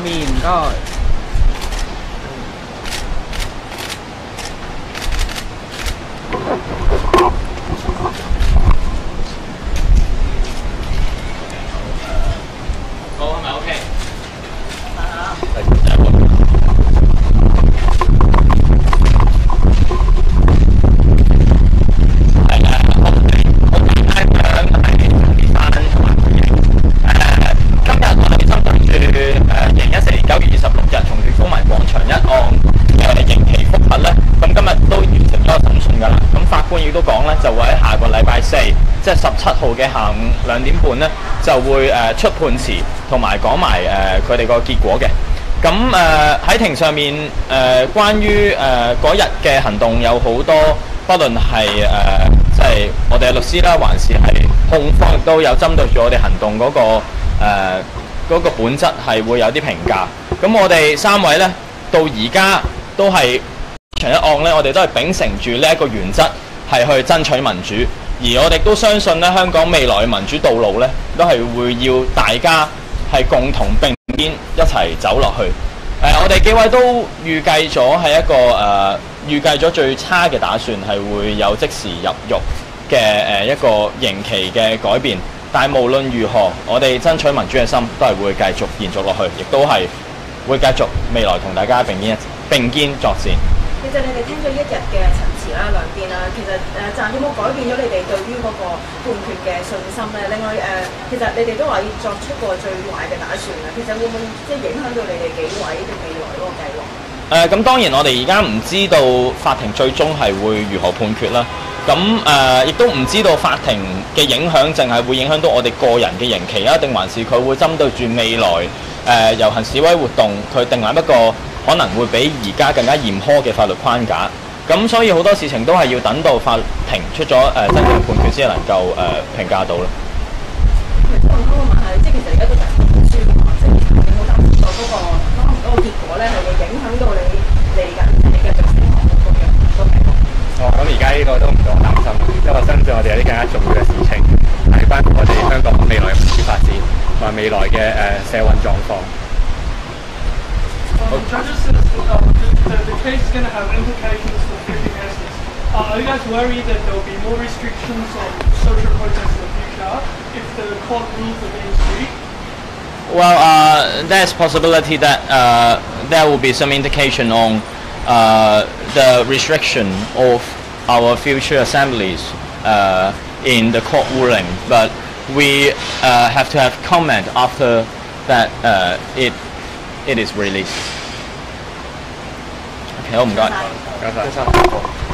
面唔該。好，係咪 OK？都講咧，就會喺下個禮拜四，即係17號嘅下午2點半咧，就會出判詞，同埋講埋佢哋個結果嘅。咁喺庭上面關於嗰日嘅行動有好多，不論係即係我哋嘅律師啦，還是係控方亦都有針對住我哋行動嗰個本質係會有啲評價。咁我哋3位咧，到而家都係場一案咧，我哋都係秉承住呢一個原則。係去爭取民主，而我哋都相信咧，香港未來嘅民主道路咧，都係會要大家係共同並肩一齊走落去。我哋幾位都預計咗係一個預計咗最差嘅打算係會有即時入獄嘅一個刑期嘅改變。但係無論如何，我哋爭取民主嘅心都係會繼續延續落去，亦都係會繼續未來同大家並肩作戰。其實你哋聽咗1日嘅陳詞啦、兩邊啦，其實暫有冇改變咗你哋對於嗰個判決嘅信心咧？另外其實你哋都話要作出個最壞嘅打算啦，其實會唔會即係影響到你哋幾位嘅未來嗰個計劃？咁當然我哋而家唔知道法庭最終係會如何判決啦。咁亦都唔知道法庭嘅影響，淨係會影響到我哋個人嘅刑期啊，定還是佢會針對住未來遊行示威活動，佢訂立一個可能會比而家更加嚴苛嘅法律框架。咁所以好多事情都係要等到法庭出咗真正判決先能夠評價到啦。我想問下，即係其實而家都就係判書嘅話，即係你有冇擔心到嗰個可能嗰個結果咧，係會影響到你嚟緊你嘅晉升項目嗰個計劃？咁而家呢個都唔使我擔心，因為我相信我哋有啲更加重要嘅事情係關乎我哋香港未來嘅民主發展同埋未來嘅社運狀況。Judges says the case is going to have implications for freaking essence. Are you guys worried that there will be more restrictions on social protests in the future if the court rules against you? Well, there's possibility that there will be some indication on the restriction of our future assemblies in the court ruling, but we have to have comment after that it is released. OK， 好唔該。唔該晒。